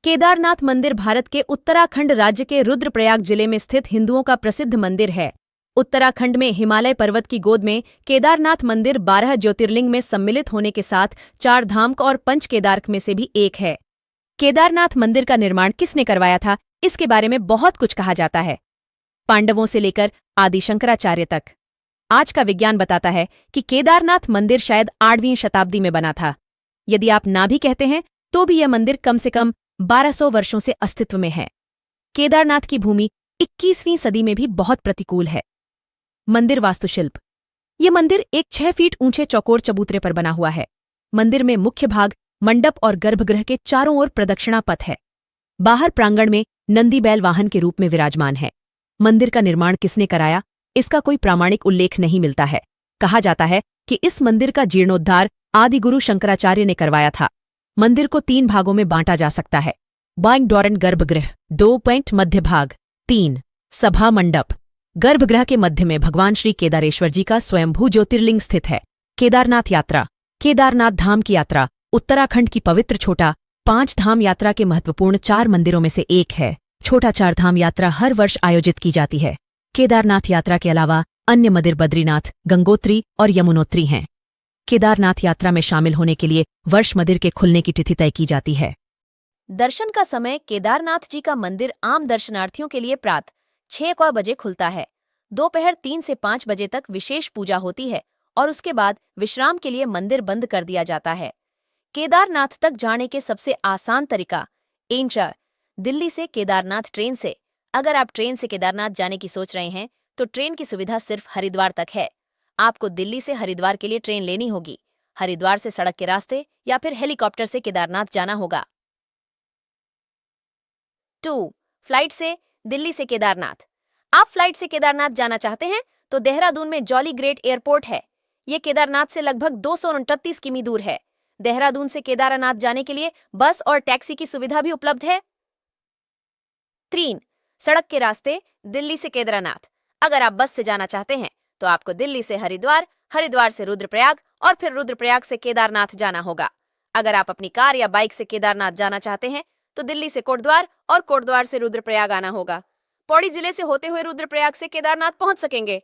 केदारनाथ मंदिर भारत के उत्तराखंड राज्य के रुद्रप्रयाग जिले में स्थित हिंदुओं का प्रसिद्ध मंदिर है। उत्तराखंड में हिमालय पर्वत की गोद में केदारनाथ मंदिर 12 ज्योतिर्लिंग में सम्मिलित होने के साथ 4 धाम और 5 केदारक में से भी एक है। केदारनाथ मंदिर का निर्माण किसने करवाया था, इसके बारे में बहुत कुछ कहा जाता है, पांडवों से लेकर आदि शंकराचार्य तक। आज का विज्ञान बताता है कि केदारनाथ मंदिर शायद 8वीं शताब्दी में बना था। यदि आप ना भी कहते हैं तो भी यह मंदिर कम से कम 1200 वर्षों से अस्तित्व में है। केदारनाथ की भूमि 21वीं सदी में भी बहुत प्रतिकूल है। मंदिर वास्तुशिल्प। यह मंदिर एक 6 फीट ऊंचे चौकोर चबूतरे पर बना हुआ है। मंदिर में मुख्य भाग मंडप और गर्भगृह के चारों ओर प्रदक्षिणा पथ है। बाहर प्रांगण में नंदी बैल वाहन के रूप में विराजमान है। मंदिर का निर्माण किसने कराया, इसका कोई प्रामाणिक उल्लेख नहीं मिलता है। कहा जाता है कि इस मंदिर का जीर्णोद्धार आदिगुरु शंकराचार्य ने करवाया था। मंदिर को 3 भागों में बांटा जा सकता है। बाइंग डोरन गर्भगृह 2 मध्य भाग 3 सभा मंडप। गर्भगृह के मध्य में भगवान श्री केदारेश्वर जी का स्वयंभू ज्योतिर्लिंग स्थित है। केदारनाथ यात्रा। केदारनाथ धाम की यात्रा उत्तराखंड की पवित्र छोटा 5 धाम यात्रा के महत्वपूर्ण 4 मंदिरों में से एक है। छोटा 4 धाम यात्रा हर वर्ष आयोजित की जाती है। केदारनाथ यात्रा के अलावा अन्य मंदिर बद्रीनाथ, गंगोत्री और यमुनोत्री हैं। केदारनाथ यात्रा में शामिल होने के लिए वर्ष मंदिर के खुलने की तिथि तय की जाती है। दर्शन का समय। केदारनाथ जी का मंदिर आम दर्शनार्थियों के लिए प्रातः 6 बजे खुलता है। दोपहर 3 से 5 बजे तक विशेष पूजा होती है और उसके बाद विश्राम के लिए मंदिर बंद कर दिया जाता है। केदारनाथ तक जाने के सबसे आसान तरीका एंटर दिल्ली से केदारनाथ ट्रेन से। अगर आप ट्रेन से केदारनाथ जाने की सोच रहे हैं तो ट्रेन की सुविधा सिर्फ हरिद्वार तक है। आपको दिल्ली से हरिद्वार के लिए ट्रेन लेनी होगी। हरिद्वार से सड़क के रास्ते या फिर हेलीकॉप्टर से केदारनाथ जाना होगा। 2 फ्लाइट से दिल्ली से केदारनाथ। आप फ्लाइट से केदारनाथ जाना चाहते हैं तो देहरादून में जॉली ग्रेट एयरपोर्ट है। यह केदारनाथ से लगभग 239 किमी दूर है। देहरादून से केदारनाथ जाने के लिए बस और टैक्सी की सुविधा भी उपलब्ध है। 3 सड़क के रास्ते दिल्ली से केदारनाथ। अगर आप बस से जाना चाहते हैं तो आपको दिल्ली से हरिद्वार, हरिद्वार से रुद्रप्रयाग और फिर रुद्रप्रयाग से केदारनाथ जाना होगा। अगर आप अपनी कार या बाइक से केदारनाथ जाना चाहते हैं तो दिल्ली से कोटद्वार और कोटद्वार से रुद्रप्रयाग आना होगा। पौड़ी जिले से होते हुए रुद्रप्रयाग से केदारनाथ पहुंच सकेंगे।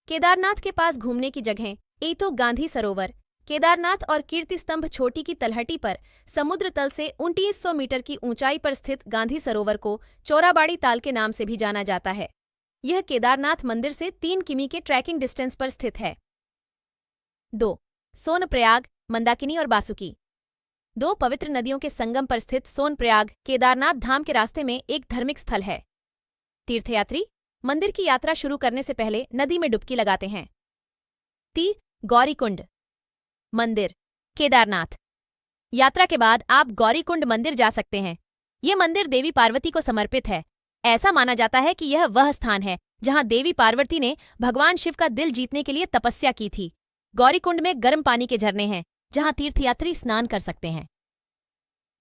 केदारनाथ के पास घूमने की जगह एटो गांधी सरोवर। केदारनाथ और कीर्ति स्तंभ छोटी की तलहटी पर समुद्र तल से 2900 मीटर की ऊंचाई पर स्थित गांधी सरोवर को चौराबाड़ी ताल के नाम से भी जाना जाता है। यह केदारनाथ मंदिर से 3 किमी के ट्रैकिंग डिस्टेंस पर स्थित है। 2 सोनप्रयाग, मंदाकिनी और बासुकी। 2 पवित्र नदियों के संगम पर स्थित सोनप्रयाग केदारनाथ धाम के रास्ते में एक धार्मिक स्थल है। तीर्थयात्री मंदिर की यात्रा शुरू करने से पहले नदी में डुबकी लगाते हैं। 3 गौरीकुंड मंदिर केदारनाथ। यात्रा के बाद आप गौरीकुंड मंदिर जा सकते हैं। यह मंदिर देवी पार्वती को समर्पित है। ऐसा माना जाता है कि यह वह स्थान है जहां देवी पार्वती ने भगवान शिव का दिल जीतने के लिए तपस्या की थी। गौरीकुंड में गर्म पानी के झरने हैं जहां तीर्थयात्री स्नान कर सकते हैं।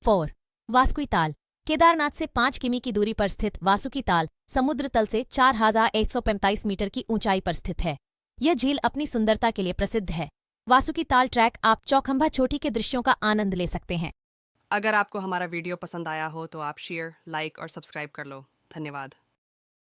4 वासुकी ताल। केदारनाथ से 5 किमी की दूरी पर स्थित वासुकी ताल समुद्र तल से 4145 मीटर की ऊंचाई पर स्थित है। यह झील अपनी सुंदरता के लिए प्रसिद्ध है। वासुकी ताल ट्रैक आप चौखंबा चोटी के दृश्यों का आनंद ले सकते हैं। अगर आपको हमारा वीडियो पसंद आया हो तो आप शेयर, लाइक और सब्सक्राइब कर लो। धन्यवाद।